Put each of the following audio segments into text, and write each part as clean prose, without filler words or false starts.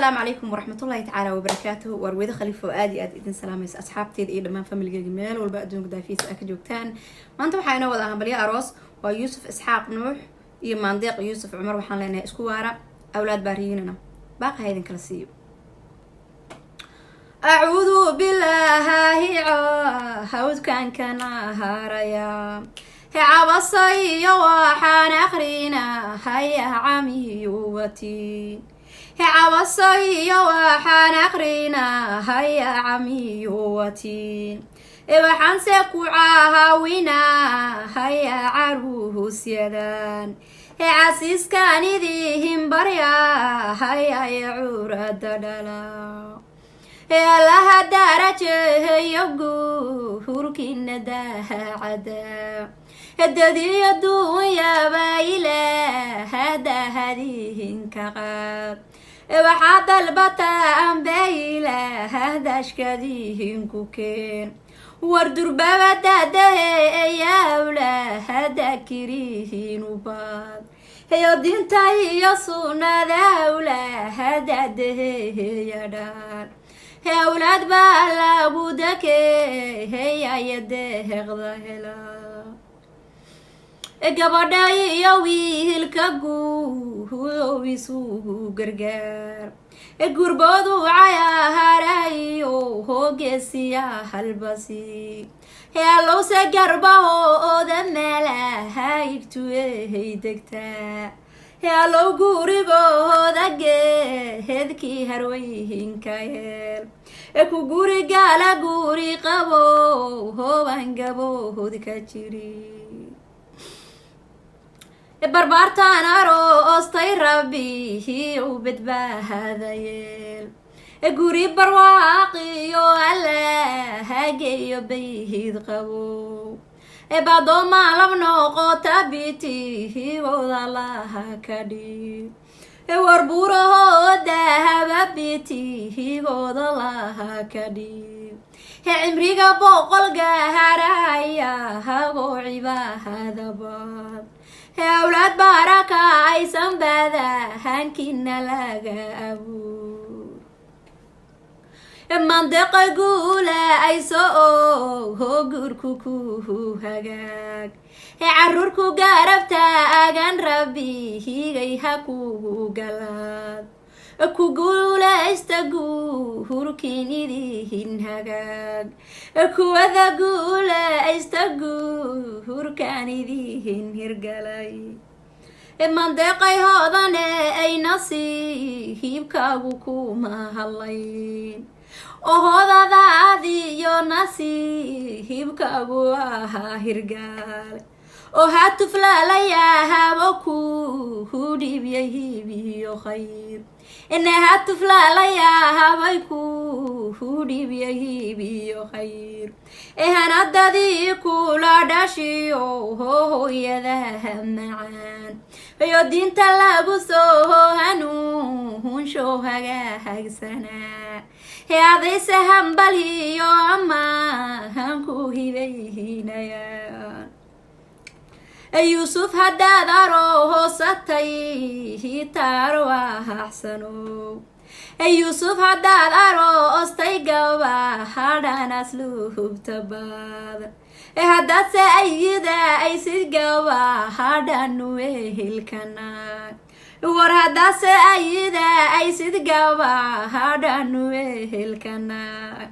السلام عليكم ورحمة الله تعالى وبركاته. ورويد خليفة آدي إذن سلاميس أصحابتي إيه لما فاميلي جميل والبقدون قدافيس أكجوكتان ما أنتم حينا وضعها بلي أروس ويوسف إسحاق نوح يمانديق يوسف عمر وحان لنا إسكوارا أولاد بارييننا باقي هيدن كلاسيو. أعوذ بالله هاود كان هاريا عبصي وحان أخرينا هيا عميوتي عبصي وحان أخرينا هيا عميوتي وحان سكوعاها وينا هيا عروس يدان عسيس كان ذيهم بريا هيا يعور الدلال لها درجة يقول كنا داها عدا الدنيا الدنيا بايلة هذا هذه كغاب وحد البطان بايلة هذا شكذيه كوكين وردر بابا ده يا ولا هذا كريه نباد هي دين تاي يصونا ذولا هذا ده يا دار هي أولاد بالا بودك هي يده غضهلا gabadhay iyo wiilka guuhuysu gargaar gurboodu cayaarayo hogeesiya halbasi heelowse garbahooda meelaha igtuey degtaa heelow gurigooda geedkii harweyhinka yeel ku gurigaala guri qabo hooban gabood ka jiri بربارتان أروستي ربي وبدبهذا يل قريب برواقي وعلى هاجي بيهيد قبو بعضو ما لبنو قوتا بيتي وضالها كدي وربوره دهب بيتي وضالها كدي عمريقا بوقل قهرايا هاقو عباها باب أولاد بركة أيسن بذا هنكنا لقى أبو منطقة قولة أيسو هو قركوكو هجاك عروركو قربتا أغان ربي هيغي هكو قلاد ku guulaystagu hurkiinidihin hagaag kuwada guulaystagu hurkaanidihin hirgalay mandeeqay hoodane ay nasiibkaagu kuma hadlayn oo hoodadaadiyo nasiibkaagu ahaa hirgaal oo hatuflaalayaahaba ku hudhiibiyay hibiyo khayr إنها طفلة ليا هبايكو هودي بيهيبي خير إهنا دادي كولا داشيو هو يذهب معان يودين تلابسو هنو هنشو هاق سنة هذا سهم بالهيو أما هنكو هيبيهينيان يوسف هداد روح ستيه تاروا أحسنو يوسف هداد روح استيقوا هذا نسلوه تباد هداد سيدا أي سيقوا هذا نويه الكنان ورهدا سيدا أي سيقوا هذا نويه الكنان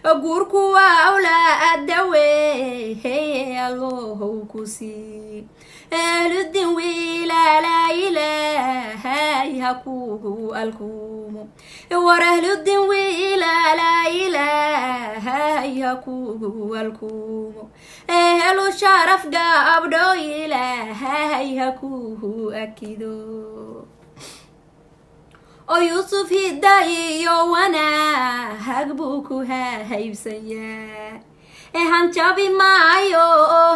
أقولكوا أولاد دوي هي الله كسي أهل الدين ولا لا إله يهكوه الكوم ورهل الدين ولا لا إله يهكوه الكوم أهل الشرف قابدو إله يهكوه أكيدو يوسف هداي وانا هقبوكو هايبسيا هانشابي مايو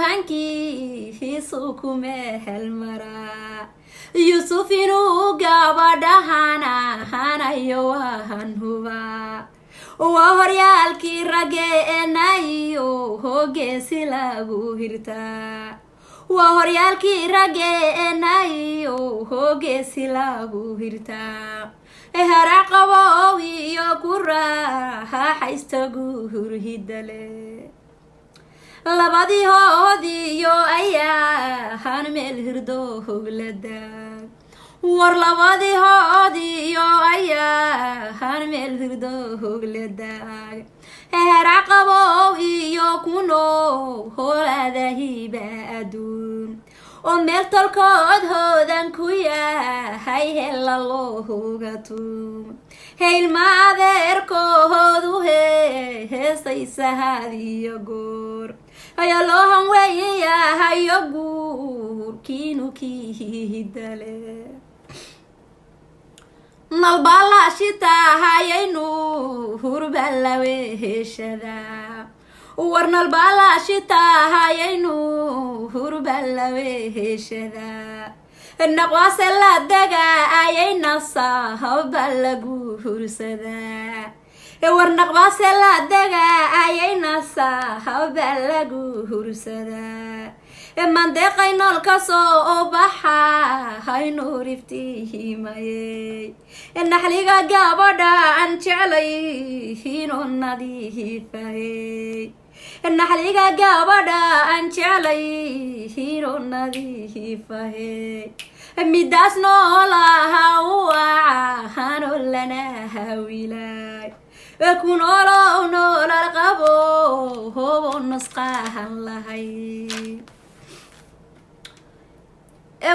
هانكي هيسوكو مهل مرا يوسف إنو قابدا هانا يوهان هوا وهريالكي رجينايو هوجي سلاغو هرتا وهريالكي رجينايو هوجي سلاغو هرتا هرقبو يكورا حيستغو هردله labadii hoodiyo ayaa han meel hirdo hoglada war labadii hoodiyo ayaa han meel hirdo hoglada heraqabo iyo kuno hooladahiba aduun oo meel tolkood hoodan ku yahay hela loo hogatu heylma adeerkoodu heesaysahaadiyo goor ayaa loo hanweeyahayo guurkiinu kiihidale nalbaalaashitahayaynu hurbalawe heshada war nalbaalaashitahayaynu hurbalawe heshada naqwaase la daga ayaynasa haba lagu hursadaa war naqbaase la daga ayaynasa haba lagu hursadaa mandeeqay nool kasoo baxa haynu riftihimayey naxliga gabadha aan jeclay hino nadiifahey naxliga gabadha aan jeclay hino nadiifahey midaas noolaha uwacaano lana hawilay ku noolow noolal qabo hobo nasqahan lahay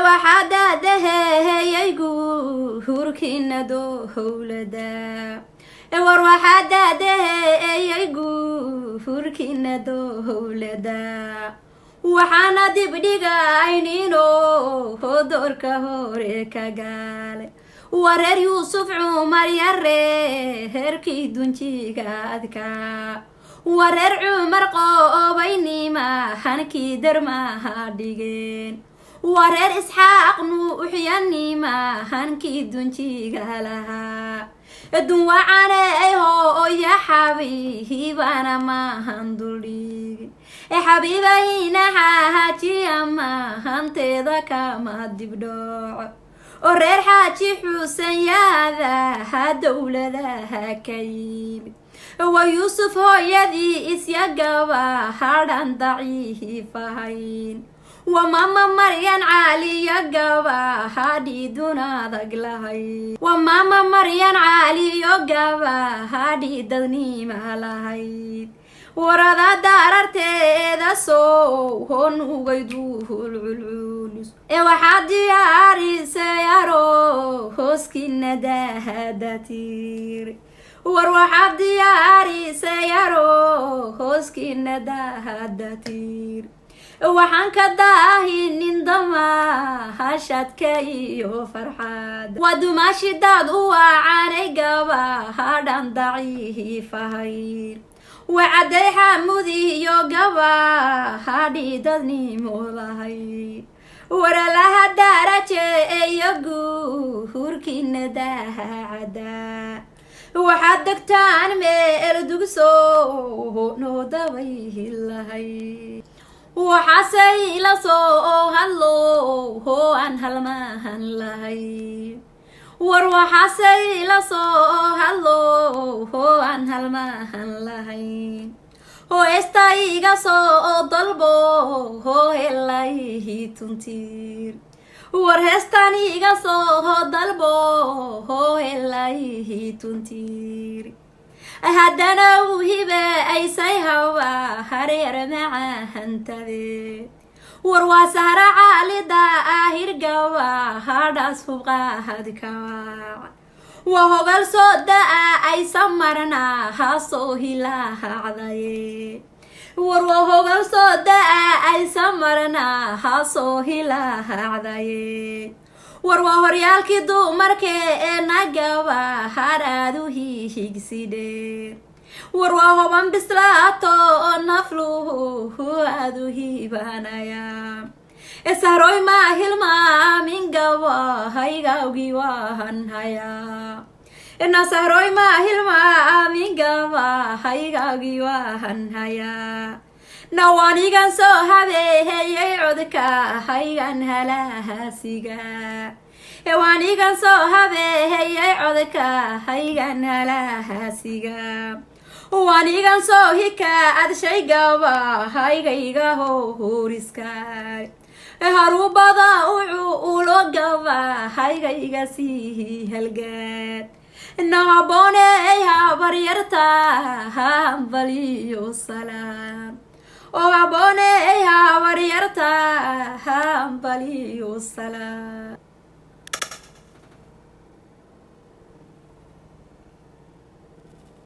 waxaa daadaheyaygu hurkinado howlada war waxaa daadaheyaygu hurkinado howlada waxaana dibdhigaynino hodoorka hore ka gaale wareer yuusuf cumar yare herkii dunjiga adkaa wareer cumar qoobaynima hankii darmaha dhigeen wareer isxaaq nuuxyanima hankii dunjiga lahaa adun wacane hooya xabiibana maahan duldhigin xabiibayna xaajiya maahanteeda kama dibdhooco oo reer xaaji xuusan yaadaha dowladaha ka yimid waa yuusuf hooyadii isyagaba hadhan daciifahayn waa maama maryan caaliya gaba hadhiidun adag lahayd waa maama maryan caaliyo gaba hadhii dadnima lahayd warada daararteeda soo honugaydu hulculculus waxaa diyaarisay aro hooskina dahadatir war waxaa diyaarisay aro hooskina dahadatir waxaan ka daahinin dama hashadka iyo farxad waa dumaashidaad u wacanay gaba hadhan daciifahayn وعدي حمودي يوغابا هادي دادني مولاهي ورا لها دارجة يوغو هوركي نداها عدا وحدكتان ميل دوغسو نو داويه اللهي وحاسي لسو هالو هو أن هالماهن لهي warwaxaasay la soo hadlo hoo aan halmahan lahayn hoo estaiga soo dalbo hoo helaihi tuntir war heestan iga soo dalbo hoo helaihi tuntir haddana u hibe aysay hawa hareer macahantade war waa sahra caalida ahirgawa hadhaas hubqahadkawa waa hogal soo da-a ay samarna hasoo hilahacdaye war waa hogal soo da-a ay samarna hasoo hilahacdaye war waa horyaalkii dumarkee ee nagaba hadhaadu hihigsidhe war waa hoban bislaato oo nafluhu aadu hiibanaya esahroy maa hilmaamin gaba haygawgi waahan haya ina sahroy maa hilmaamin gaba haygawgi waahan haya nawanigan soo habeeheyay codka haygan halahaasiga waanigan soo habeehayay codka haygan halahaasiga waanigan soo hika ad shaygaba haygayga horiska harubada ulo gaba haygayga sii halgaad nahabone habaryarta hambaliyo salaam oo abone habaryarta hambaliyo salaam